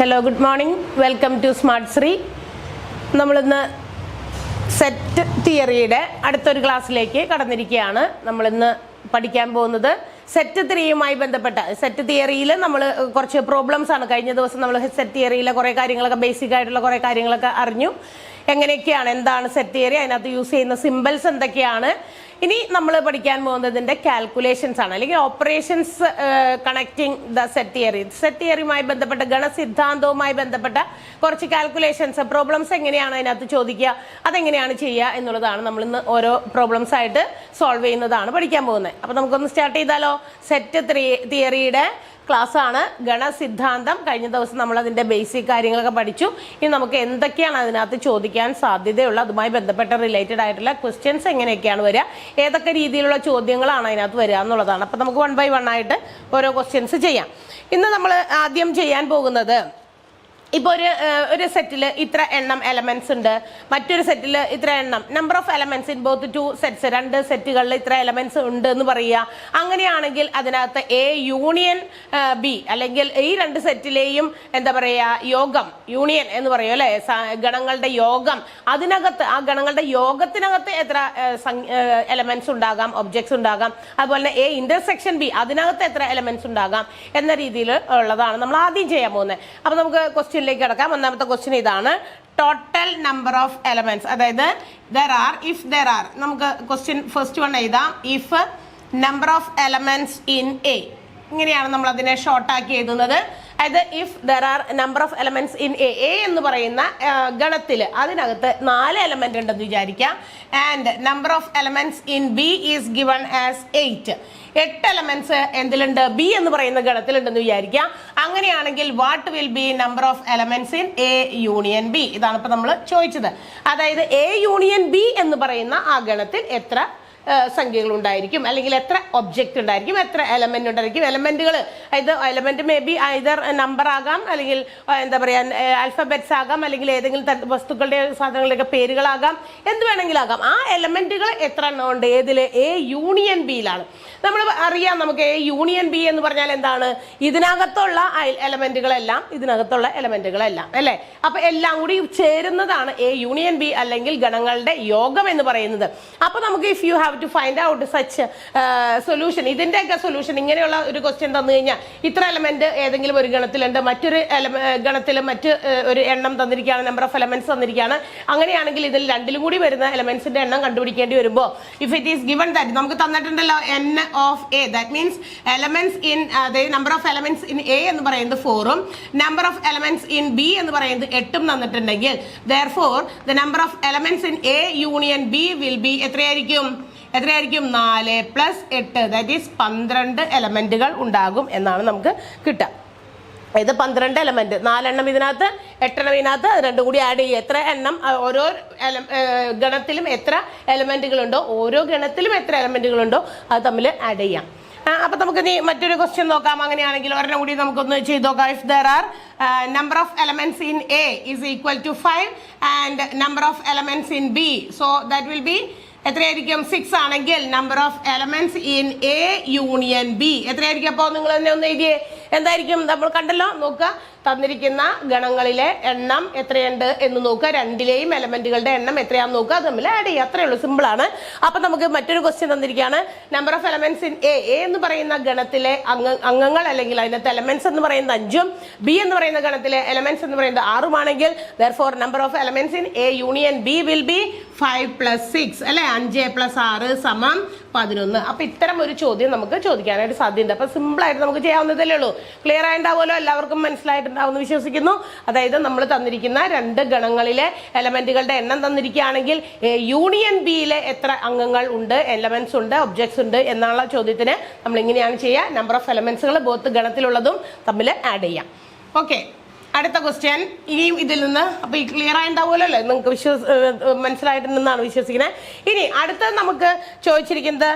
Hello, good morning. Welcome to smart Shri. നമ്മളിന്ന് set തിയറിയുടെ അടുത്തൊരു ക്ലാസ്സിലേക്ക് കടന്നിരിക്കുകയാണ്. നമ്മളിന്ന് പഠിക്കാൻ പോകുന്നത് സെറ്റ് തിയറിയുമായി ബന്ധപ്പെട്ട സെറ്റ് തിയറിയിൽ നമ്മൾ കുറച്ച് പ്രോബ്ലംസ് ആണ്. കഴിഞ്ഞ ദിവസം നമ്മൾ സെറ്റ് തിയറിയിലെ കുറേ കാര്യങ്ങളൊക്കെ, ബേസിക് ആയിട്ടുള്ള കുറേ കാര്യങ്ങളൊക്കെ അറിഞ്ഞു. എങ്ങനെയൊക്കെയാണ്, എന്താണ് സെറ്റ് തിയറി, അതിനകത്ത് യൂസ് ചെയ്യുന്ന സിമ്പിൾസ് എന്തൊക്കെയാണ്. ഇനി നമ്മൾ പഠിക്കാൻ പോകുന്നതിൻ്റെ കാൽക്കുലേഷൻസ് ആണ്, അല്ലെങ്കിൽ operations connecting the set theory. Set തിയറിയുമായി ബന്ധപ്പെട്ട ഗണസിദ്ധാന്തവുമായി ബന്ധപ്പെട്ട കുറച്ച് കാൽക്കുലേഷൻസ്, പ്രോബ്ലംസ് എങ്ങനെയാണ് അതിനകത്ത് ചോദിക്കുക, അതെങ്ങനെയാണ് ചെയ്യുക എന്നുള്ളതാണ് നമ്മൾ ഇന്ന് ഓരോ പ്രോബ്ലംസ് ആയിട്ട് സോൾവ് ചെയ്യുന്നതാണ് പഠിക്കാൻ പോകുന്നത്. അപ്പോൾ നമുക്കൊന്ന് സ്റ്റാർട്ട് ചെയ്താലോ. സെറ്റ് തിയറിയുടെ ക്ലാസ് ആണ്, ഗണസിദ്ധാന്തം. കഴിഞ്ഞ ദിവസം നമ്മൾ അതിൻ്റെ ബേസിക് കാര്യങ്ങളൊക്കെ പഠിച്ചു. ഇനി നമുക്ക് എന്തൊക്കെയാണ് അതിനകത്ത് ചോദിക്കാൻ സാധ്യതയുള്ള, അതുമായി ബന്ധപ്പെട്ട റിലേറ്റഡ് ആയിട്ടുള്ള ക്വസ്റ്റ്യൻസ് എങ്ങനെയൊക്കെയാണ് വരിക, ഏതൊക്കെ രീതിയിലുള്ള ചോദ്യങ്ങളാണ് അതിനകത്ത് വരിക എന്നുള്ളതാണ്. അപ്പം നമുക്ക് 1 by 1 ആയിട്ട് ഓരോ ക്വസ്റ്റ്യൻസ് ചെയ്യാം. ഇന്ന് നമ്മൾ ആദ്യം ചെയ്യാൻ പോകുന്നത്, ഇപ്പോൾ ഒരു സെറ്റിൽ ഇത്ര എണ്ണം എലമെന്റ്സ് ഉണ്ട്, മറ്റൊരു സെറ്റിൽ ഇത്ര എണ്ണം, number of elements in both two sets, രണ്ട് സെറ്റുകളിൽ ഇത്ര എലമെന്റ്സ് ഉണ്ട് എന്ന് പറയുക. അങ്ങനെയാണെങ്കിൽ അതിനകത്ത് എ യൂണിയൻ ബി, അല്ലെങ്കിൽ ഈ രണ്ട് സെറ്റിലെയും എന്താ പറയുക, യോഗം, യൂണിയൻ എന്ന് പറയും അല്ലേ, ഗണങ്ങളുടെ യോഗം, അതിനകത്ത് ആ ഗണങ്ങളുടെ യോഗത്തിനകത്ത് എത്ര എലമെന്റ്സ് ഉണ്ടാകാം, ഒബ്ജക്ട്സ് ഉണ്ടാകാം. അതുപോലെ തന്നെ എ ഇന്റർസെക്ഷൻ ബി, അതിനകത്ത് എത്ര എലമെന്റ്സ് ഉണ്ടാകാം എന്ന രീതിയിൽ ഉള്ളതാണ് നമ്മൾ ആദ്യം ചെയ്യാൻ പോകുന്നത്. അപ്പൊ നമുക്ക് ക്വസ്റ്റ്യൻ കിടക്കാം. ഒന്നാമത്തെ ക്വസ്റ്റ്യൻ ഇതാണ്, ടോട്ടൽ നമ്പർ ഓഫ് എലമെന്റ്സ്. അതായത് ഇഫ് ദർ ആർ, നമുക്ക് ക്വസ്റ്റ്യൻ ഫസ്റ്റ് വൺ എഴുതാം, if number of elements in A. ഇങ്ങനെയാണ് നമ്മൾ അതിനെ ഷോർട്ടാക്കി എഴുതുന്നത്. അതായത് if there are number of elements in A, A എന്ന് പറയുന്ന ഗണത്തിൽ അതിനകത്ത് 4 എലമെന്റ് ഉണ്ടെന്ന് വിചാരിക്കാം. And number of elements in B is given as 8. 8 elements എന്തിലുണ്ട്, ബി എന്ന് പറയുന്ന ഗണത്തിലുണ്ടെന്ന് വിചാരിക്കാം. അങ്ങനെയാണെങ്കിൽ what will be number of elements in A union B? ഇതാണ് ഇപ്പൊ നമ്മൾ ചോദിച്ചത്. അതായത് എ യൂണിയൻ ബി എന്ന് പറയുന്ന ആ ഗണത്തിൽ എത്ര സംഖ്യകൾ ഉണ്ടായിരിക്കും, അല്ലെങ്കിൽ എത്ര ഒബ്ജക്റ്റ് ഉണ്ടായിരിക്കും, എത്ര എലമെന്റ് ഉണ്ടായിരിക്കും. എലമെന്റുകൾ, ഇത് element may be either number ആകാം, അല്ലെങ്കിൽ എന്താ പറയുക ആൽഫബറ്റ്സ് ആകാം, അല്ലെങ്കിൽ ഏതെങ്കിലും വസ്തുക്കളുടെ സാധനങ്ങളുടെയൊക്കെ പേരുകളാകാം, എന്ത് വേണമെങ്കിലും ആകാം. ആ എലമെന്റുകൾ എത്ര എണ്ണം ഉണ്ട് ഏതിൽ, എ യൂണിയൻ ബിയിലാണ്. നമ്മൾ അറിയാം, നമുക്ക് എ യൂണിയൻ ബി എന്ന് പറഞ്ഞാൽ എന്താണ്, ഇതിനകത്തുള്ള എലമെന്റുകളെല്ലാം അല്ലേ. അപ്പൊ എല്ലാം കൂടി ചേരുന്നതാണ് എ യൂണിയൻ ബി, അല്ലെങ്കിൽ ഗണങ്ങളുടെ യോഗം എന്ന് പറയുന്നത്. അപ്പൊ നമുക്ക് if you have to find out such solution, ഇതിന്റെയൊക്കെ സൊല്യൂഷൻ, ഇങ്ങനെയുള്ള ഒരു ക്വസ്റ്റ്യൻ തന്നു കഴിഞ്ഞാൽ ഇത്ര എലമെന്റ് ഏതെങ്കിലും ഒരു ഗണത്തിലുണ്ട്, മറ്റൊരു ഗണത്തിൽ മറ്റ് ഒരു എണ്ണം തന്നിരിക്കുകയാണ്, നമ്പർ ഓഫ് എലമെന്റ്സ് തന്നിരിക്കുകയാണ്. അങ്ങനെയാണെങ്കിൽ ഇതിൽ രണ്ടിലും കൂടി വരുന്ന എലമെന്റ്സിന്റെ എണ്ണം കണ്ടുപിടിക്കേണ്ടി വരുമ്പോൾ, if it is given that, നമുക്ക് തന്നിട്ടുണ്ടല്ലോ n of A, that means elements in, അതായത് number of elements in A എന്ന് പറയുന്നത് 4ഉം number of elements in B എന്ന് പറയുന്നത് 8ഉം തന്നിട്ടുണ്ടെങ്കിൽ, therefore the number of elements in A union B will be എത്രയായിരിക്കും 4 + 8, ദാറ്റ് ഈസ് 12 എലമെന്റുകൾ ഉണ്ടാകും എന്നാണ് നമുക്ക് കിട്ടുക. ഇത് 12 എലമെന്റ്, 4 എണ്ണം ഇതിനകത്ത്, 8 എണ്ണം ഇതിനകത്ത്, രണ്ടും കൂടി ആഡ് ചെയ്യുക. എത്ര എണ്ണം ഓരോ ഗണത്തിലും എത്ര എലമെന്റുകളുണ്ടോ, ഓരോ ഗണത്തിലും എത്ര എലമെന്റുകളുണ്ടോ അത് തമ്മിൽ ആഡ് ചെയ്യാം. അപ്പൊ നമുക്ക് ഇനി മറ്റൊരു ക്വസ്റ്റ്യൻ നോക്കാം. അങ്ങനെയാണെങ്കിൽ ഒരെണ്ണം കൂടി നമുക്കൊന്ന് ചെയ്ത് നോക്കാം. If there R number of elements in A is equal to 5 and number of elements in B, so that will be എത്രയായിരിക്കും, 6 ആണെങ്കിൽ number of elements in A union B എത്രയായിരിക്കും? അപ്പോൾ നിങ്ങൾ തന്നെ ഒന്ന് എഴുതിയേ, എന്തായിരിക്കും? നമ്മൾ കണ്ടല്ലോ, നോക്കുക, തന്നിരിക്കുന്ന ഗണങ്ങളിലെ എണ്ണം എത്രയുണ്ട് എന്ന് നോക്കുക, രണ്ടിലെയും എലമെന്റുകളുടെ എണ്ണം എത്രയാണെന്ന് നോക്കുക, അത് തമ്മിൽ ആഡ് ചെയ്യുക. അത്രയേ ഉള്ളൂ, സിമ്പിൾ ആണ്. അപ്പൊ നമുക്ക് മറ്റൊരു ക്വസ്റ്റ്യൻ തന്നിരിക്കുകയാണ്, number of elements in A എന്ന് പറയുന്ന ഗണത്തിലെ അംഗങ്ങൾ, അല്ലെങ്കിൽ അതിനകത്ത് എലമെന്റ്സ് എന്ന് പറയുന്നത് 5ഉം ബി എന്ന് പറയുന്ന ഗണത്തിലെ എലമെന്റ്സ് എന്ന് പറയുന്നത് 6ഉമാണെങ്കിൽ, therefore number of elements in A union B will be 5 + 6 അല്ലെ, 5 + 6 = 11. അപ്പൊ ഇത്തരം ഒരു ചോദ്യം നമുക്ക് ചോദിക്കാനായിട്ട് സാധ്യതയുണ്ട്. അപ്പൊ സിമ്പിൾ ആയിട്ട് നമുക്ക് ചെയ്യാവുന്നതല്ലേ ഉള്ളൂ. ക്ലിയർ ആയിട്ടുണ്ടാവുമല്ലോ, എല്ലാവർക്കും മനസ്സിലായിട്ടുണ്ടാവുമെന്ന് വിശ്വസിക്കുന്നു. അതായത് നമ്മൾ തന്നിരിക്കുന്ന രണ്ട് ഗണങ്ങളിലെ എലമെന്റുകളുടെ എണ്ണം തന്നിരിക്കുകയാണെങ്കിൽ യൂണിയൻ ബിയിലെ എത്ര അംഗങ്ങൾ ഉണ്ട്, എലമെന്റ്സ് ഉണ്ട്, ഒബ്ജക്ട്സ് ഉണ്ട് എന്നുള്ള ചോദ്യത്തിന് നമ്മൾ ഇങ്ങനെയാണ് ചെയ്യുക, നമ്പർ ഓഫ് എലമെന്റ്സുകൾ ബോത്ത് ഗണത്തിലുള്ളതും തമ്മിൽ ആഡ് ചെയ്യാം. ഓക്കെ, അടുത്ത ക്വസ്റ്റ്യൻ. ഇനിയും ഇതിൽ നിന്ന് അപ്പൊ ഈ ക്ലിയർ ആയിട്ടുണ്ടാവുമല്ലോ അല്ലേ, നിങ്ങൾക്ക് മനസ്സിലായിട്ടുണ്ടെന്നാണ് വിശ്വസിക്കുന്നത്. ഇനി അടുത്തത് നമുക്ക് ചോദിച്ചിരിക്കുന്നത്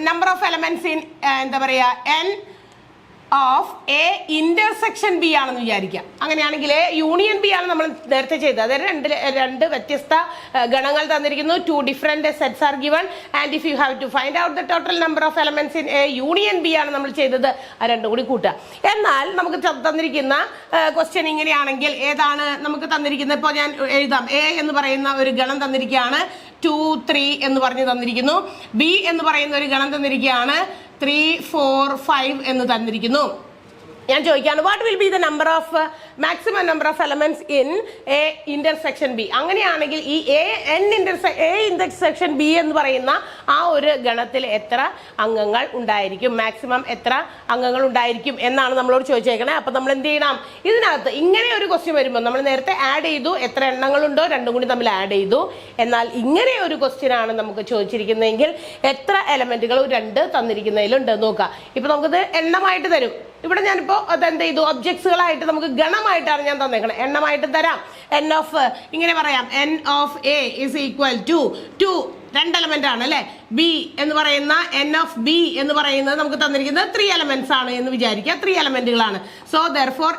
നമ്പർ ഓഫ് എലമെന്റ്സ് ഇൻ എന്താ പറയുക, n of A intersection B ആണെന്ന് വിചാരിക്കാം. അങ്ങനെയാണെങ്കിൽ എ യൂണിയൻ ബി ആണ് നമ്മൾ നേരത്തെ ചെയ്തത്. അതായത് രണ്ട് വ്യത്യസ്ത ഗണങ്ങൾ തന്നിരിക്കുന്നു. 2 different sets are given and if you have to find out the total number of elements in A union B ആണ് നമ്മൾ ചെയ്തത്. ആ രണ്ടും കൂടി കൂട്ടുക. എന്നാൽ നമുക്ക് തന്നിരിക്കുന്ന ക്വസ്റ്റ്യൻ ഇങ്ങനെയാണെങ്കിൽ ഏതാണ് നമുക്ക് തന്നിരിക്കുന്നത്? ഇപ്പോൾ ഞാൻ എഴുതാം. എ എന്ന് പറയുന്ന ഒരു ഗണം തന്നിരിക്കുകയാണ്, 2, 3 എന്ന് പറഞ്ഞ് തന്നിരിക്കുന്നു. ബി എന്ന് പറയുന്ന ഒരു ഗണം തന്നിരിക്കുകയാണ്, 3, 4, 5 എന്ന് തന്നിരിക്കുന്നു. ഞാൻ ചോദിക്കാണ് what will be the number of maximum number of elements in A intersection B. അങ്ങനെയാണെങ്കിൽ ഈ എ ഇന്റർസെക്ഷൻ ബി എന്ന് പറയുന്ന ആ ഒരു ഗണത്തിൽ എത്ര അംഗങ്ങൾ ഉണ്ടായിരിക്കും, മാക്സിമം എത്ര അംഗങ്ങൾ ഉണ്ടായിരിക്കും എന്നാണ് നമ്മളോട് ചോദിച്ചേക്കണേ. അപ്പൊ നമ്മൾ എന്ത് ചെയ്യണം? ഇതിനകത്ത് ഇങ്ങനെ ഒരു ക്വസ്റ്റ്യൻ വരുമ്പോൾ നമ്മൾ നേരത്തെ ആഡ് ചെയ്തു, എത്ര എണ്ണങ്ങളുണ്ടോ രണ്ടും കൂടി തമ്മിൽ ആഡ് ചെയ്തു. എന്നാൽ ഇങ്ങനെ ഒരു ക്വസ്റ്റ്യൻ ആണ് നമുക്ക് ചോദിച്ചിരിക്കുന്നതെങ്കിൽ എത്ര എലമെന്റുകൾ 2 തന്നിരിക്കുന്നതിലുണ്ട് നോക്കാം. ഇപ്പൊ നമുക്കിത് എണ്ണമായിട്ട് തരും. ഇവിടെ ഞാനിപ്പോ അതെന്ത് ചെയ്തു? ഒബ്ജക്ട്സുകളായിട്ട് നമുക്ക് ഗണമായിട്ടാണ് ഞാൻ തന്നേക്കണം. എണ്ണമായിട്ട് തരാം. എൻ ഓഫ് ഇങ്ങനെ പറയാം, n of A is equal to 2 2 element ആണ് അല്ലെ. ബി എന്ന് പറയുന്ന എൻ ഓഫ് ബി എന്ന് പറയുന്നത് നമുക്ക് തന്നിരിക്കുന്നത് 3 എലമെന്റ്സ് ആണ് എന്ന് വിചാരിക്കുക. 3 എലമെന്റുകളാണ്. So therefore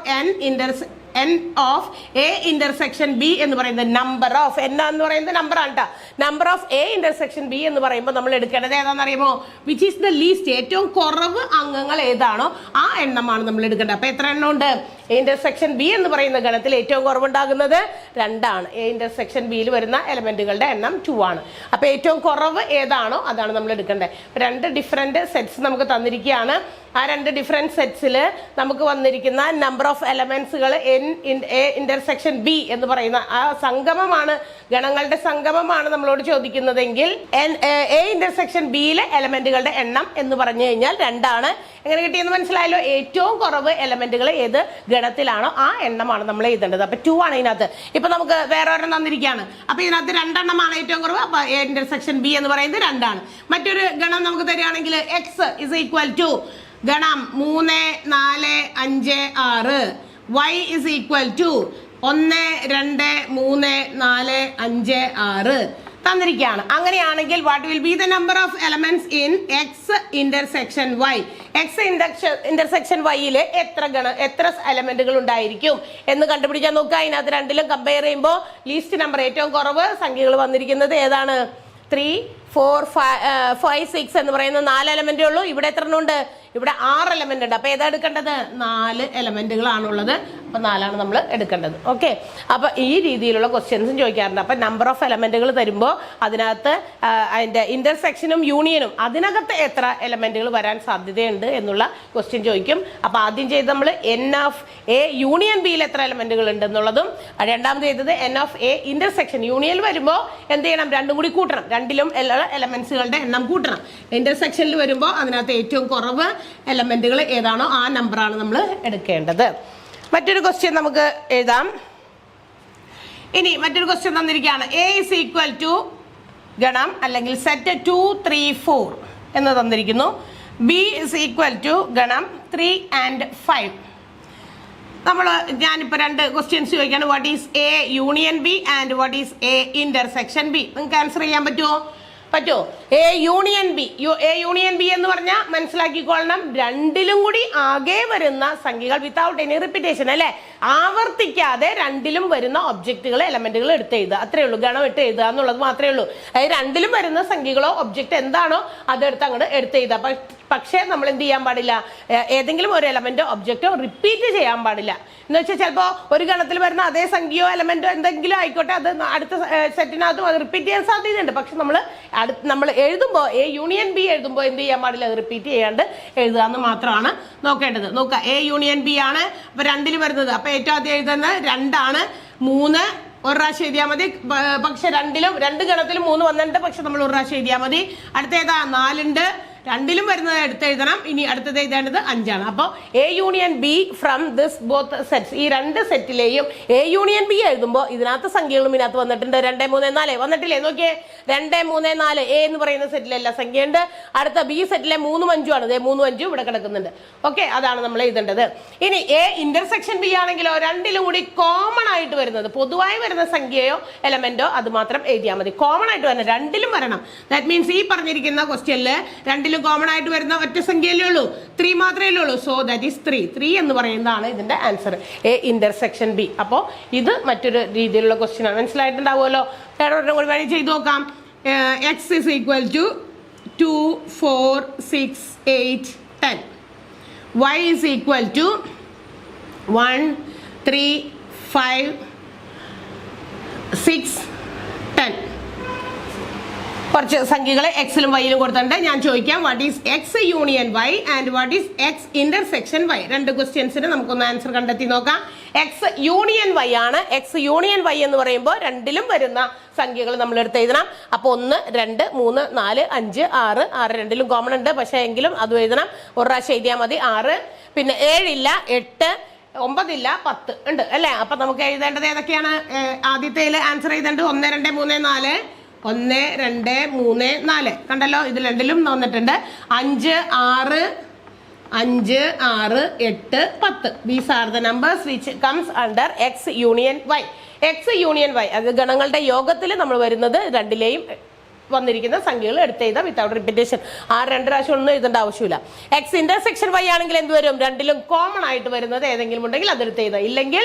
N of A intersection B എന്ന് പറയുന്നത് നമ്പർ ഓഫ് എൻ എന്ന് പറയുന്നത് നമ്പർ ആണ് കേട്ടോ. Number of A intersection B എന്ന് പറയുമ്പോൾ നമ്മൾ എടുക്കേണ്ടത് ഏതാണെന്ന് അറിയുമോ? വിച്ച് ഈസ് ദ ലീസ്റ്റ്, ഏറ്റവും കുറവ് അംഗങ്ങൾ ഏതാണോ ആ എണ്ണമാണ് നമ്മൾ എടുക്കേണ്ടത്. അപ്പൊ എത്ര എണ്ണം ഉണ്ട്? ഇന്റർസെക്ഷൻ ബി എന്ന് പറയുന്ന ഗണത്തിൽ ഏറ്റവും കുറവുണ്ടാകുന്നത് 2 ആണ്. എ ഇന്റർസെക്ഷൻ ബിയിൽ വരുന്ന എലമെന്റുകളുടെ എണ്ണം 2 ആണ്. അപ്പൊ ഏറ്റവും കുറവ് ഏതാണോ അതാണ് നമ്മൾ എടുക്കേണ്ടത്. 2 ഡിഫറെന്റ് സെറ്റ്സ് നമുക്ക് തന്നിരിക്കുകയാണ്. ആ 2 ഡിഫറെന്റ് സെറ്റ്സിൽ നമുക്ക് വന്നിരിക്കുന്ന നമ്പർ ഓഫ് എലമെന്റ്സുകൾ എ ഇന്റർസെക്ഷൻ ബി എന്ന് പറയുന്ന ആ സംഗമമാണ്, ഗണങ്ങളുടെ സംഗമമാണ് നമ്മളോട് ചോദിക്കുന്നതെങ്കിൽ എ ഇന്റർസെക്ഷൻ ബിയിലെ എലമെന്റുകളുടെ എണ്ണം എന്ന് പറഞ്ഞു കഴിഞ്ഞാൽ 2 ആണ്. എങ്ങനെ കിട്ടിയെന്ന് മനസ്സിലായല്ലോ? ഏറ്റവും കുറവ് എലമെന്റുകൾ ഏത് ഗണത്തിലാണോ ആ എണ്ണമാണ് നമ്മൾ എഴുതേണ്ടത്. അപ്പൊ 2 ആണ് ഇതിനകത്ത്. ഇപ്പൊ നമുക്ക് വേറെ ഒരെണ്ണം തന്നിരിക്കുകയാണ്. അപ്പൊ ഇതിനകത്ത് 2 എണ്ണമാണ് ഏറ്റവും കുറവ്. അപ്പൊ എ ഇന്റർസെക്ഷൻ ബി എന്ന് പറയുന്നത് 2 ആണ്. മറ്റൊരു ഗണം നമുക്ക് തരികയാണെങ്കിൽ എക്സ് ഇസ് ഈക്വൽ ടു ഗണം 3, 4, 5, 6. y ഇസ് ഈക്വൽ ടു 1, 2, 3, 4, 5, 6 തന്നിരിക്കുകയാണ്. അങ്ങനെയാണെങ്കിൽ what will be the number of elements in X intersection Y. X intersection വൈയില് എത്ര എലമെന്റുകൾ ഉണ്ടായിരിക്കും എന്ന് കണ്ടുപിടിക്കാൻ നോക്കുക. അതിനകത്ത് രണ്ടിലും കമ്പയർ ചെയ്യുമ്പോൾ ലീസ്റ്റ് നമ്പർ ഏറ്റവും കുറവ് സംഖ്യകൾ വന്നിരിക്കുന്നത് ഏതാണ്? 3, 4, 5, 6 എന്ന് പറയുന്ന 4 എലമെന്റേ ഉള്ളൂ. ഇവിടെ എത്ര എണ്ണം ഉണ്ട്? ഇവിടെ 6 എലമെന്റ് ഉണ്ട്. അപ്പൊ ഏതാ എടുക്കേണ്ടത്? 4 എലമെന്റുകളാണുള്ളത്. അപ്പൊ 4 നമ്മൾ എടുക്കേണ്ടത്. ഓക്കെ. അപ്പൊ ഈ രീതിയിലുള്ള ക്വസ്റ്റ്യൻസും ചോദിക്കാറുണ്ട്. അപ്പൊ നമ്പർ ഓഫ് എലമെന്റുകൾ തരുമ്പോൾ അതിനകത്ത് അതിന്റെ ഇന്റർസെക്ഷനും യൂണിയനും അതിനകത്ത് എത്ര എലമെന്റുകൾ വരാൻ സാധ്യതയുണ്ട് എന്നുള്ള ക്വസ്റ്റ്യൻ ചോദിക്കും. അപ്പൊ ആദ്യം ചെയ്ത് നമ്മൾ എൻ ഓഫ് എ യൂണിയൻ ബിയിൽ എത്ര എലമെന്റുകൾ ഉണ്ട് എന്നുള്ളതും, രണ്ടാമത് ചെയ്തത് എൻ ഓഫ് എ ഇന്റർസെക്ഷൻ യൂണിയനിൽ വരുമ്പോൾ എന്ത് ചെയ്യണം? രണ്ടും കൂടി കൂട്ടണം. രണ്ടിലും എലമെന്റ്സുകളുടെ എണ്ണം കൂട്ടണം. ഇന്റർസെക്ഷനിൽ വരുമ്പോൾ അതിനകത്ത് ഏറ്റവും കുറവ് എലമെന്റുകൾ ഏതാണോ ആ നമ്പറാണ് നമ്മൾ എടുക്കേണ്ടത്. മറ്റൊരു ക്വസ്റ്റ്യൻ നമുക്ക് എഴുതാം. ഇനി മറ്റൊരു ക്വസ്റ്റ്യൻ തന്നിരിക്കുകയാണ്. എ ഇസ് ഈക്വൽ ടു ഗണം അല്ലെങ്കിൽ സെറ്റ് 2, 3, 4 എന്ന് തന്നിരിക്കുന്നു. ബി ഇസ് ഈക്വൽ ടു ഗണം 3 and 5. ഞാനിപ്പോൾ 2 ക്വസ്റ്റ്യൻസ് ചോദിക്കുകയാണ്. What is A union B and what is A intersection B? നിങ്ങൾക്ക് ആൻസർ ചെയ്യാൻ പറ്റുമോ? എ യൂണിയൻ ബി എന്ന് പറഞ്ഞാൽ മനസ്സിലാക്കിക്കൊള്ളണം, രണ്ടിലും കൂടി ആകെ വരുന്ന സംഖ്യകൾ വിത്തൗട്ട് എനി റിപ്പീറ്റേഷൻ അല്ലെ, ആവർത്തിക്കാതെ രണ്ടിലും വരുന്ന ഒബ്ജക്റ്റുകൾ എലമെന്റുകൾ എടുത്ത് എഴുതുക. അത്രേ ഉള്ളൂ. ഗണം ഇട്ട് എഴുതുക എന്നുള്ളത് മാത്രമേ ഉള്ളൂ. അതായത് രണ്ടിലും വരുന്ന സംഖ്യകളോ ഒബ്ജക്റ്റ് എന്താണോ അതെടുത്ത് അങ്ങോട്ട് എടുത്ത് എഴുതുക. പക്ഷേ നമ്മൾ എന്ത് ചെയ്യാൻ പാടില്ല? ഏതെങ്കിലും ഒരു എലമെന്റോ ഒബ്ജക്റ്റോ റിപ്പീറ്റ് ചെയ്യാൻ പാടില്ല. എന്ന് വെച്ചാൽ ചിലപ്പോൾ ഒരു ഗണത്തിൽ വരുന്ന അതേ സംഖ്യയോ എലമെന്റോ എന്തെങ്കിലും ആയിക്കോട്ടെ, അത് അടുത്ത സെറ്റിനകത്തും അത് റിപ്പീറ്റ് ചെയ്യാൻ സാധ്യതയുണ്ട്. പക്ഷെ നമ്മൾ എഴുതുമ്പോൾ എ യൂണിയൻ ബി എഴുതുമ്പോൾ എന്ത് ചെയ്യാൻ പാടില്ല? അത് റിപ്പീറ്റ് ചെയ്യാണ്ട് എഴുതുക എന്ന് മാത്രമാണ് നോക്കേണ്ടത്. നോക്കുക, എ യൂണിയൻ ബി ആണ്. അപ്പൊ 2 വരുന്നത്. അപ്പൊ ഏറ്റവും ആദ്യം എഴുതുന്നത് 2 ആണ്. 3 ഒരു പ്രാവശ്യം എഴുതിയാൽ മതി. പക്ഷെ 2 ഗണത്തിലും 3 വന്നിട്ടുണ്ട്. പക്ഷെ നമ്മൾ ഒരു പ്രാവശ്യം എഴുതിയാൽ മതി. അടുത്ത ഏതാ? 4 ഉണ്ട്. 2ലും വരുന്നത് എടുത്ത് എഴുതണം. ഇനി അടുത്തത് എഴുതേണ്ടത് 5 ആണ്. അപ്പോൾ A union B from this both sets, ഈ 2 സെറ്റിലെയും എ യൂണിയൻ ബി എഴുതുമ്പോൾ ഇതിനകത്ത് സംഖ്യകളും ഇതിനകത്ത് വന്നിട്ടുണ്ട്. 2, 3, 4 വന്നിട്ടില്ലേ? നോക്കിയേ, 2, 3, 4 എ എന്ന് പറയുന്ന സെറ്റിൽ എല്ലാ സംഖ്യയുണ്ട്. അടുത്ത ബി സെറ്റിലെ 3, 5 ആണ്. 3, 5 ഇവിടെ കിടക്കുന്നുണ്ട്. ഓക്കെ, അതാണ് നമ്മൾ എഴുതേണ്ടത്. ഇനി എ ഇന്റർസെക്ഷൻ ബി ആണെങ്കിലോ രണ്ടിലും കൂടി കോമൺ ആയിട്ട് വരുന്നത്, പൊതുവായി വരുന്ന സംഖ്യയോ എലമെന്റോ അത് മാത്രം എഴുതിയാൽ മതി. കോമൺ ആയിട്ട് വരണം, രണ്ടിലും വരണം. ദാറ്റ് മീൻസ് ഈ പറഞ്ഞിരിക്കുന്ന ക്വസ്റ്റ്യനിൽ രണ്ടിലും കോമൺ ആയിട്ട് വരുന്ന ഒറ്റ സംഖ്യയല്ലേ ഉള്ളൂ, 3 മാത്രമേ ഉള്ളൂ. സോ ദാറ്റ് ഈസ് 3 എന്ന് പറയുന്നതാണ് ഇതിന്റെ ആൻസർ, എ ഇന്റർസെക്ഷൻ ബി. അപ്പോൾ ഇത് മറ്റൊരു രീതിയിലുള്ള ക്വസ്റ്റ്യൻ ആണ്. മനസ്സിലായിട്ടുണ്ടാവുമല്ലോ. വേറെ കൂടി വേണമെങ്കിൽ ചെയ്തു നോക്കാം. X is equal to 2, 4, 6, 8, 10. Y is equal to 1, 3, 5, 6, 10. കുറച്ച് സംഖ്യകളെ എക്സിലും വൈയിലും കൊടുത്തിട്ടുണ്ട്. ഞാൻ ചോദിക്കാം, what is X union Y and what is X intersection Y? രണ്ട് ക്വസ്റ്റ്യൻസിന് നമുക്കൊന്ന് ആൻസർ കണ്ടെത്തി നോക്കാം. എക്സ് യൂണിയൻ വൈ ആണ്. എക്സ് യൂണിയൻ വൈ എന്ന് പറയുമ്പോൾ രണ്ടിലും വരുന്ന സംഖ്യകൾ നമ്മൾ എടുത്ത് എഴുതണം. അപ്പോൾ 1, 2, 3, 4, 5, 6. 6 രണ്ടിലും കോമൺ ഉണ്ട്, പക്ഷേ എങ്കിലും അതും എഴുതണം. ഒരു പ്രാവശ്യം എഴുതിയാൽ മതി. 6, പിന്നെ 7 ഇല്ല, 8, 9 ഇല്ല, 10 ഉണ്ട് അല്ലേ? അപ്പൊ നമുക്ക് എഴുതേണ്ടത് ഏതൊക്കെയാണ്? ആദ്യത്തേൽ ആൻസർ എഴുതേണ്ടത് 1, 2, 3, 4. 1, 2, 3, 4 കണ്ടല്ലോ. ഇത് രണ്ടിലും വന്നിട്ടുണ്ട്. 5, 6, 5, 6, 8, 10. These are the numbers which comes under X union Y. X union Y അത് ഗണങ്ങളുടെ യോഗത്തിൽ നമ്മൾ വരുന്നത് രണ്ടിലെയും വന്നിരിക്കുന്ന സംഖ്യകൾ എടുത്ത് എഴുതാം വിത്തൗട്ട് റിപ്പീറ്റേഷൻ. 2 പ്രാവശ്യം ഒന്നും എഴുതേണ്ട ആവശ്യമില്ല. എക്സ് ഇന്റർസെക്ഷൻ വൈ ആണെങ്കിൽ എന്ത് വരും? രണ്ടിലും കോമൺ ആയിട്ട് വരുന്നത് ഏതെങ്കിലും ഉണ്ടെങ്കിൽ അതെടുത്ത് എഴുതാം. ഇല്ലെങ്കിൽ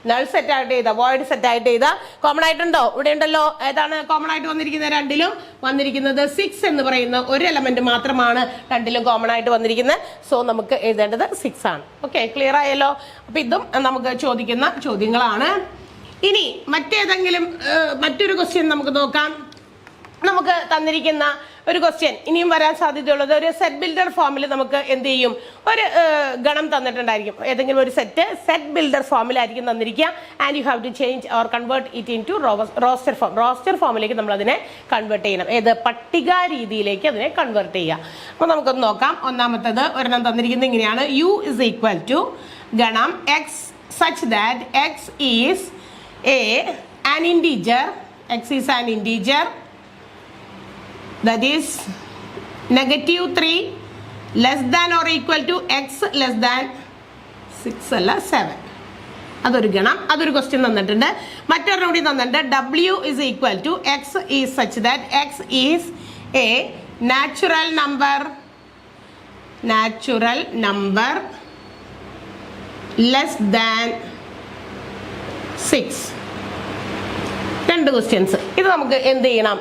നൾ സെറ്റ് ആയിട്ട് ചെയ്താ, വോയിഡ് സെറ്റ് ആയിട്ട് ചെയ്താ. കോമൺ ആയിട്ടുണ്ടോ? ഇവിടെ ഉണ്ടല്ലോ. ഏതാണ് കോമൺ ആയിട്ട് വന്നിരിക്കുന്നത്? രണ്ടിലും വന്നിരിക്കുന്നത് 6 എന്ന് പറയുന്ന ഒരു എലമെന്റ് മാത്രമാണ് രണ്ടിലും കോമൺ ആയിട്ട് വന്നിരിക്കുന്നത്. സോ നമുക്ക് എഴുതേണ്ടത് 6 ആണ്. ഓക്കെ, ക്ലിയർ ആയല്ലോ. അപ്പൊ ഇതും നമുക്ക് ചോദിക്കുന്ന ചോദ്യങ്ങളാണ്. ഇനി മറ്റൊരു ക്വസ്റ്റ്യൻ നമുക്ക് നോക്കാം. നമുക്ക് തന്നിരിക്കുന്ന ഒരു ക്വസ്റ്റ്യൻ ഇനിയും വരാൻ സാധ്യതയുള്ളത് ഒരു സെറ്റ് ബിൽഡർ ഫോമിൽ നമുക്ക് എന്ത് ചെയ്യും? ഒരു ഗണം തന്നിട്ടുണ്ടായിരിക്കും. ഏതെങ്കിലും ഒരു സെറ്റ് ബിൽഡർ ഫോമിലായിരിക്കും തന്നിരിക്കുക. And you have to change or convert it into roster form. Roster ഫോമിലേക്ക് നമ്മൾ അതിനെ കൺവേർട്ട് ചെയ്യണം. ഏത്? പട്ടിക രീതിയിലേക്ക് അതിനെ കൺവേർട്ട് ചെയ്യുക. അപ്പോൾ നമുക്കൊന്ന് നോക്കാം. ഒന്നാമത്തത് ഒരെണ്ണം തന്നിരിക്കുന്നത് ഇങ്ങനെയാണ്. യു ഇസ് ഈക്വൽ ടു ഗണം X such that X is an integer. X is an integer that is -3 less than or equal to x less than 6 അല്ല 7. അതൊരു ഗണം. അതൊരു ക്വസ്റ്റ്യൻ തന്നിട്ടുണ്ട്. മറ്റൊരെണ്ണം കൂടി തന്നിട്ടുണ്ട്. W is equal to x is such that x is a natural number less than 6. രണ്ട് questions. ഇത് നമുക്ക് എന്ത് ചെയ്യണം?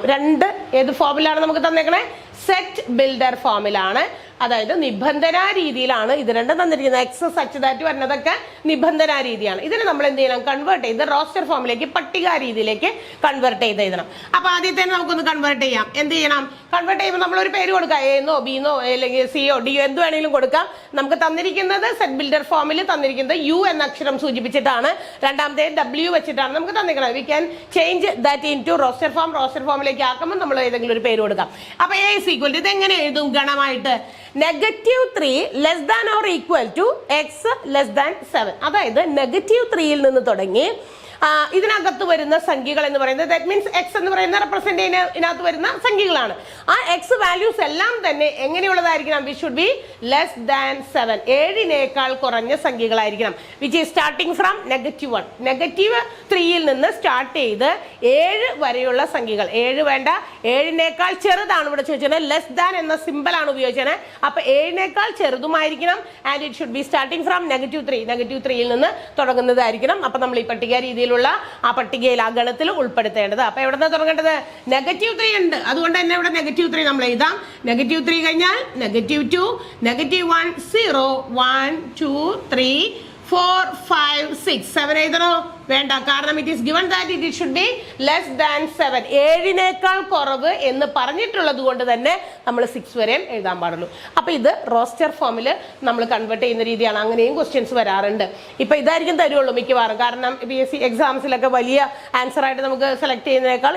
ഏത് ഫോമിലാണ് നമുക്ക് തന്നേക്കണേ? സെറ്റ് ബിൽഡർ ഫോമിലാണ്. അതായത് നിബന്ധനാ രീതിയിലാണ് ഇത് രണ്ടും തന്നിരിക്കുന്നത്. എക്സ് സച്ച് ദാറ്റ് വരുന്നതൊക്കെ നിബന്ധനാ രീതിയാണ്. ഇതിന് നമ്മൾ എന്ത് ചെയ്യണം? കൺവേർട്ട് ചെയ്ത് റോസ്റ്റർ ഫോമിലേക്ക്, പട്ടിക രീതിയിലേക്ക് കൺവേർട്ട് ചെയ്ത് എഴുതണം. അപ്പൊ ആദ്യത്തെ നമുക്കൊന്ന് കൺവേർട്ട് ചെയ്യാം. എന്ത് ചെയ്യണം? കൺവേർട്ട് ചെയ്യുമ്പോൾ നമ്മളൊരു പേര് കൊടുക്കാം. എന്നോ ബിന്നോ അല്ലെങ്കിൽ സിയോ ഡിയോ എന്ത് വേണമെങ്കിലും കൊടുക്കാം. നമുക്ക് തന്നിരിക്കുന്നത് സെറ്റ് ബിൽഡർ ഫോമിൽ തന്നിരിക്കുന്നത് യു എന്ന അക്ഷരം സൂചിപ്പിച്ചിട്ടാണ്. രണ്ടാമത്തെ W വെച്ചിട്ടാണ് നമുക്ക് തന്നിരിക്കുന്നത്. We can change that into roster form. Roster ഫോമിലേക്ക് ആക്കുമ്പോൾ നമ്മൾ ഏതെങ്കിലും ഒരു പേര് കൊടുക്കാം. അപ്പൊ എ ഇസ് ഈക്വൽ ടു ഇത് എങ്ങനെ എഴുതും ഗണമായിട്ട്? -3 less than or equal to X less than 7. അതായത് -3 നിന്ന് തുടങ്ങി ഇതിനകത്ത് വരുന്ന സംഖ്യകൾ എന്ന് പറയുന്നത് ദാറ്റ് മീൻസ് എക്സ് എന്ന് പറയുന്ന റെപ്രസെന്റ് ഇതിനകത്ത് വരുന്ന സംഖ്യകളാണ്. ആ എക്സ് വാല്യൂസ് എല്ലാം തന്നെ എങ്ങനെയുള്ളതായിരിക്കണം? We should be less than 7. 7നേക്കാൾ കുറഞ്ഞ സംഖ്യകളായിരിക്കണം. Which is starting from -1. -3 നിന്ന് സ്റ്റാർട്ട് ചെയ്ത് 7 വരെയുള്ള സംഖ്യകൾ. 7 വേണ്ട, 7നേക്കാൾ ചെറുതാണ് ഇവിടെ ചോദിച്ചത്. ലെസ് ദാൻ എന്ന സിമ്പിൾ ആണ് ഉപയോഗിച്ചത്. അപ്പൊ 7നേക്കാൾ ചെറുതുമായിരിക്കണം. And it should be starting from -3. -3 നിന്ന് തുടങ്ങുന്നതായിരിക്കണം. അപ്പൊ നമ്മൾ ഈ പട്ടിക രീതിയിൽ ആ പട്ടികയിൽ ആ ഗണത്തിൽ ഉൾപ്പെടുത്തേണ്ടത്. അപ്പൊ എവിടെ നിന്ന് തുടങ്ങേണ്ടത്? -3 ഉണ്ട്. അതുകൊണ്ട് തന്നെ ഇവിടെ -3 നമ്മൾ എഴുതാം. -3 കഴിഞ്ഞാൽ -2, -1, 0, 1, 2, 3, 4, 5, 6, 7 എഴുതണോ? വേണ്ട. കാരണം it is given that it should be less than 7. 7നേക്കാൾ കുറവ് എന്ന് പറഞ്ഞിട്ടുള്ളത് കൊണ്ട് തന്നെ നമ്മൾ 6 വരെയും എഴുതാൻ പാടുള്ളൂ. അപ്പൊ ഇത് റോസ്റ്റർ ഫോമിൽ നമ്മൾ കൺവേർട്ട് ചെയ്യുന്ന രീതിയാണ്. അങ്ങനെയും ക്വസ്റ്റ്യൻസ് വരാറുണ്ട്. ഇപ്പൊ ഇതായിരിക്കും തരുള്ളൂ മിക്കവാറും. കാരണം PSC എക്സാംസിലൊക്കെ വലിയ ആൻസർ ആയിട്ട് നമുക്ക് സെലക്ട് ചെയ്യുന്നതിനേക്കാൾ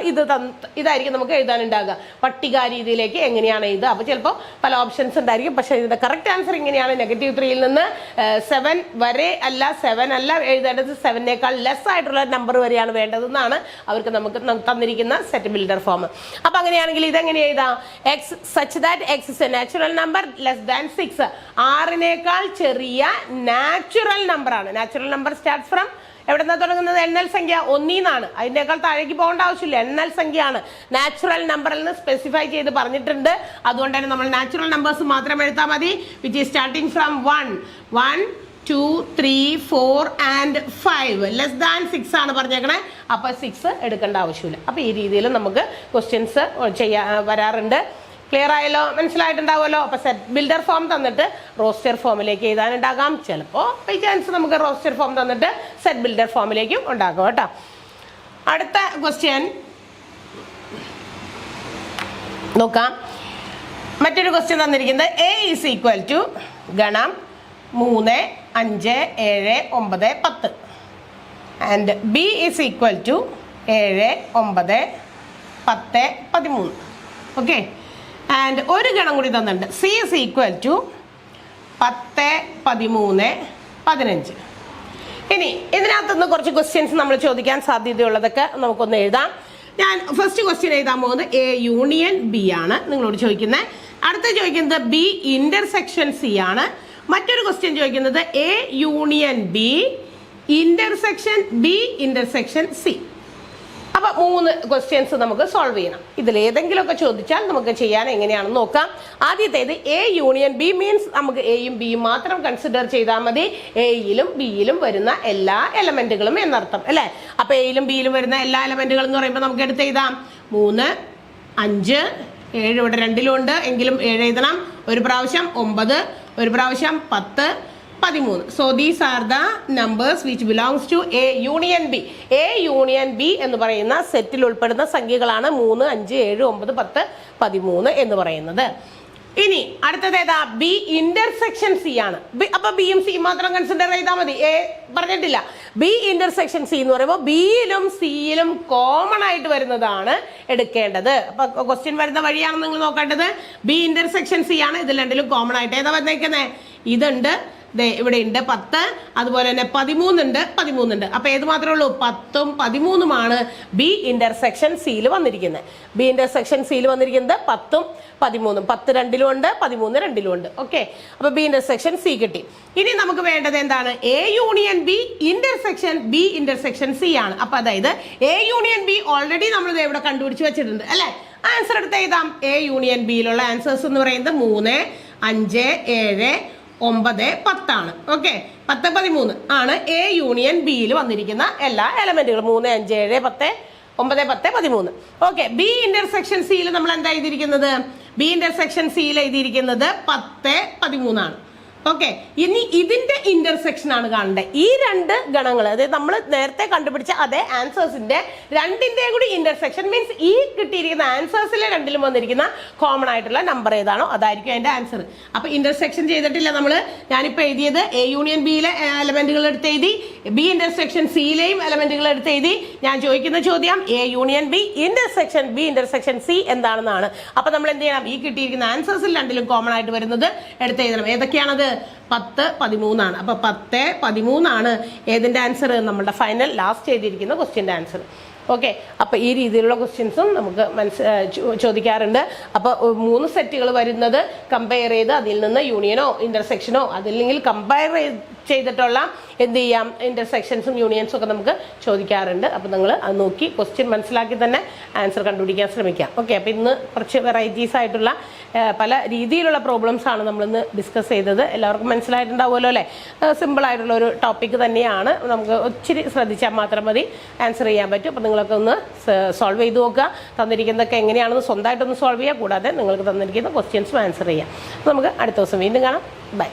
ഇതായിരിക്കും നമുക്ക് എഴുതാനുണ്ടാകുക. പട്ടിക രീതിയിലേക്ക് എങ്ങനെയാണ് എഴുതുക. അപ്പൊ ചിലപ്പോൾ പല ഓപ്ഷൻസ് ഉണ്ടായിരിക്കും. പക്ഷെ ഇതിന്റെ കറക്റ്റ് ആൻസർ ഇങ്ങനെയാണ്. -3 നിന്ന് 7 വരെ അല്ല, 7 അല്ല എഴുതേണ്ടത്. 7നേക്കാൾ ലെസ് ലെസ് ആയിട്ടുള്ള നമ്പർ വരെയാണ് വേണ്ടതെന്നാണ് അവർക്ക് നമുക്ക് തന്നിരിക്കുന്ന സെറ്റ് ബിൽഡർ ഫോം. അപ്പൊ അങ്ങനെയാണെങ്കിൽ ഇതെങ്ങനെ എഴുതാം? X such that X is A natural number less than 6. 6നേക്കാൾ ചെറിയ നാച്ചുറൽ നമ്പർ ആണ്. നാച്ചുറൽ നമ്പർ സ്റ്റാർട്ട്സ് ഫ്രം എവിടെ നിന്നാണ് തുടങ്ങുന്നത്? എണ്ണൽ സംഖ്യ 1 അതിനേക്കാൾ താഴേക്ക് പോകേണ്ട ആവശ്യമില്ല. എണ്ണൽ സംഖ്യയാണ്. നാച്ചുറൽ നമ്പറിൽ നിന്ന് സ്പെസിഫൈ ചെയ്ത് പറഞ്ഞിട്ടുണ്ട്. അതുകൊണ്ട് തന്നെ നമ്മൾ നാച്ചുറൽ നമ്പേഴ്സ് മാത്രം എഴുതാൻ മതി. Which is starting from 1 2 3 4 and 5 less than 6 ആണ് പറഞ്ഞേക്കണേ. അപ്പൊ 6 എടുക്കേണ്ട ആവശ്യമില്ല. അപ്പൊ ഈ രീതിയിൽ നമുക്ക് ക്വസ്റ്റ്യൻസ് വരാറുണ്ട്. ക്ലിയർ ആയല്ലോ? മനസ്സിലായിട്ടുണ്ടാവുമല്ലോ? അപ്പൊ സെറ്റ് ബിൽഡർ ഫോം തന്നിട്ട് റോസ്റ്റർ ഫോമിലേക്ക് എഴുതാനുണ്ടാകാം. ചിലപ്പോൾ ബൈ ചാൻസ് നമുക്ക് റോസ്റ്റർ ഫോം തന്നിട്ട് സെറ്റ് ബിൽഡർ ഫോമിലേക്കും ഉണ്ടാകും കേട്ടോ. അടുത്ത ക്വസ്റ്റ്യൻ നോക്കാം. മറ്റൊരു ക്വസ്റ്റ്യൻ തന്നിരിക്കുന്നത് എ ഈസ് ഈക്വൽ ടു ഗണം 3 5 7 9 10 and B is equal to 7 9 10 13. Okay. And ഒരു ഗണം കൂടി തന്നിട്ടുണ്ട്. C is equal to 10 13 15. ഇനി ഇതിനകത്തുനിന്ന് കുറച്ച് ക്വസ്റ്റ്യൻസ് നമ്മൾ ചോദിക്കാൻ സാധ്യതയുള്ളതൊക്കെ നമുക്കൊന്ന് എഴുതാം. ഞാൻ ഫസ്റ്റ് ക്വസ്റ്റ്യൻ എഴുതാൻ പോകുന്നത് എ യൂണിയൻ ബി ആണ് നിങ്ങളോട് ചോദിക്കുന്നത്. അടുത്ത ചോദിക്കുന്നത് ബി ഇന്റർസെക്ഷൻ സി ആണ്. മറ്റൊരു ക്വസ്റ്റ്യൻ ചോദിക്കുന്നത് A union B intersection B intersection C. അപ്പൊ 3 ക്വസ്റ്റ്യൻസ് നമുക്ക് സോൾവ് ചെയ്യണം. ഇതിൽ ഏതെങ്കിലുമൊക്കെ ചോദിച്ചാൽ നമുക്ക് ചെയ്യാൻ എങ്ങനെയാണെന്ന് നോക്കാം. ആദ്യത്തേത് എ യൂണിയൻ ബി മീൻസ് നമുക്ക് എയും ബിയും മാത്രം കൺസിഡർ ചെയ്താൽ മതി. എയിലും ബിയിലും വരുന്ന എല്ലാ എലമെന്റുകളും എന്നർത്ഥം അല്ലെ. അപ്പൊ എയിലും ബിയിലും വരുന്ന എല്ലാ എലമെന്റുകളും എന്ന് പറയുമ്പോൾ നമുക്ക് എടുത്ത് എഴുതാം. 3 5 7 ഇവിടെ 2ലും ഉണ്ട് എങ്കിലും 7 എഴുതണം. ഒരു പ്രാവശ്യം 9, ഒരു പ്രാവശ്യം 10 13. So these are the numbers which belongs to A union B. എ യൂണിയൻ ബി എന്ന് പറയുന്ന സെറ്റിൽ ഉൾപ്പെടുന്ന സംഖ്യകളാണ് 3 5 7 9 10 13 എന്ന് പറയുന്നത്. ഇനി അടുത്തത് ഏതാ? ബി ഇന്റർസെക്ഷൻ സി ആണ്. അപ്പൊ ബിയും സിയും മാത്രം കൺസിഡർ ചെയ്താൽ മതി. എ പറഞ്ഞിട്ടില്ല. ബി ഇന്റർസെക്ഷൻ സി എന്ന് പറയുമ്പോൾ ബിയിലും സിയിലും കോമൺ ആയിട്ട് വരുന്നതാണ് എടുക്കേണ്ടത്. അപ്പൊ ക്വസ്റ്റ്യൻ വരുന്ന വഴിയാണ് നിങ്ങൾ നോക്കേണ്ടത്. ബി ഇന്റർസെക്ഷൻ സി ആണ്. ഇതിൽ രണ്ടിലും കോമൺ ആയിട്ട് ഏതാ വന്നേക്കുന്നത്? ഇതുണ്ട്, ഇവിടെ ഉണ്ട് 10, അതുപോലെ തന്നെ 13 ഉണ്ട്. അപ്പൊ ഏത് മാത്രമേ ഉള്ളൂ? 10ഉം 13ഉമാണ് ബി ഇന്റർസെക്ഷൻ സിയിൽ വന്നിരിക്കുന്നത്. ബി ഇന്റർസെക്ഷൻ സിയിൽ വന്നിരിക്കുന്നത് 10ഉം 13ഉം. 10 2ലും ഉണ്ട്, 13 2ലും ഉണ്ട്. ഓക്കെ. അപ്പൊ ബി ഇന്റർസെക്ഷൻ സി കിട്ടി. ഇനി നമുക്ക് വേണ്ടത് എന്താണ്? A union B intersection B intersection C ആണ്. അപ്പൊ അതായത് എ യൂണിയൻ ബി ഓൾറെഡി നമ്മൾ ഇവിടെ കണ്ടുപിടിച്ച് വെച്ചിട്ടുണ്ട് അല്ലെ. ആൻസർ എടുത്ത് എഴുതാം. എ യൂണിയൻ ബിയിലുള്ള ആൻസേഴ്സ് എന്ന് പറയുന്നത് 3 5 7 9 10 ആണ്. ഓക്കെ. 10 13 ആണ് എ യൂണിയൻ ബിയിൽ വന്നിരിക്കുന്ന എല്ലാ എലമെന്റുകളും. 3 5 7 10 9 10 13. ഓക്കെ. ബി ഇന്റർസെക്ഷൻ സിയിൽ നമ്മൾ എന്താ എഴുതിയിരിക്കുന്നത്? ബി ഇന്റർസെക്ഷൻ സിയിൽ എഴുതിയിരിക്കുന്നത് 10 13 ആണ്. ഓക്കെ. ഇനി ഇതിന്റെ ഇന്റർസെക്ഷൻ ആണ് കാണേണ്ടത്. ഈ 2 ഗണങ്ങൾ അതായത് നമ്മൾ നേരത്തെ കണ്ടുപിടിച്ച അതേ ആൻസേഴ്സിന്റെ രണ്ടിന്റെയും കൂടി ഇന്റർസെക്ഷൻ മീൻസ് ഈ കിട്ടിയിരിക്കുന്ന ആൻസേഴ്സിലെ രണ്ടിലും വന്നിരിക്കുന്ന കോമൺ ആയിട്ടുള്ള നമ്പർ ഏതാണോ അതായിരിക്കും അതിന്റെ ആൻസർ. അപ്പൊ ഇന്റർസെക്ഷൻ ചെയ്തിട്ടില്ല നമ്മൾ. ഞാനിപ്പോ എഴുതിയത് എ യൂണിയൻ ബിയിലെ എലമെന്റുകൾ എടുത്ത് എഴുതി, ബി ഇന്റർസെക്ഷൻ സിയിലെയും എലമെന്റുകൾ എടുത്ത് എഴുതി. ഞാൻ ചോദിക്കുന്ന ചോദ്യം A union B intersection B intersection C എന്താണെന്നാണ്. അപ്പൊ നമ്മൾ എന്ത് ചെയ്യണം? ഈ കിട്ടിയിരിക്കുന്ന ആൻസേഴ്സിൽ രണ്ടിലും കോമൺ ആയിട്ട് വരുന്നത് എടുത്ത് എഴുതണം. ഏതൊക്കെയാണത്? 10 13 ആണ്. അപ്പൊ 10 13 ആണ് ഏതിന്റെ ആൻസർ? നമ്മുടെ ഫൈനൽ ലാസ്റ്റ് ചെയ്തിരിക്കുന്ന ക്വസ്റ്റ്യന്റെ ആൻസർ. ഓക്കെ. അപ്പൊ ഈ രീതിയിലുള്ള ക്വസ്റ്റ്യൻസും നമുക്ക് ചോദിക്കാറുണ്ട്. അപ്പൊ 3 സെറ്റുകൾ വരുന്നത് കമ്പയർ ചെയ്ത് അതിൽ നിന്ന് യൂണിയനോ ഇന്റർസെക്ഷനോ അതല്ലെങ്കിൽ കമ്പയർ ചെയ്തിട്ടുള്ള എന്ത് ചെയ്യാം ഇന്റർസെക്ഷൻസും യൂണിയൻസും ഒക്കെ നമുക്ക് ചോദിക്കാറുണ്ട്. അപ്പൊ നിങ്ങൾ അത് നോക്കി ക്വസ്റ്റ്യൻ മനസ്സിലാക്കി തന്നെ ആൻസർ കണ്ടുപിടിക്കാൻ ശ്രമിക്കാം. ഓക്കെ. അപ്പൊ ഇന്ന് കുറച്ച് വെറൈറ്റീസ് ആയിട്ടുള്ള പല രീതിയിലുള്ള പ്രോബ്ലംസ് ആണ് നമ്മളിന്ന് ഡിസ്കസ് ചെയ്തത്. എല്ലാവർക്കും മനസ്സിലായിട്ടുണ്ടാവുമല്ലോ അല്ലേ? സിമ്പിൾ ആയിട്ടുള്ള ഒരു ടോപ്പിക് തന്നെയാണ്. നമുക്ക് ഒത്തിരി ശ്രദ്ധിച്ചാൽ മാത്രം മതി ആൻസർ ചെയ്യാൻ പറ്റും. അപ്പോൾ നിങ്ങളൊക്കെ ഒന്ന് സോൾവ് ചെയ്ത് നോക്കുക. തന്നിരിക്കുന്നതൊക്കെ എങ്ങനെയാണെന്ന് സ്വന്തമായിട്ടൊന്ന് സോൾവ് ചെയ്യുക. കൂടാതെ നിങ്ങൾക്ക് തന്നിരിക്കുന്ന ക്വസ്റ്റ്യൻസും ആൻസർ ചെയ്യാം. നമുക്ക് അടുത്ത ദിവസം വീണ്ടും കാണാം. ബൈ.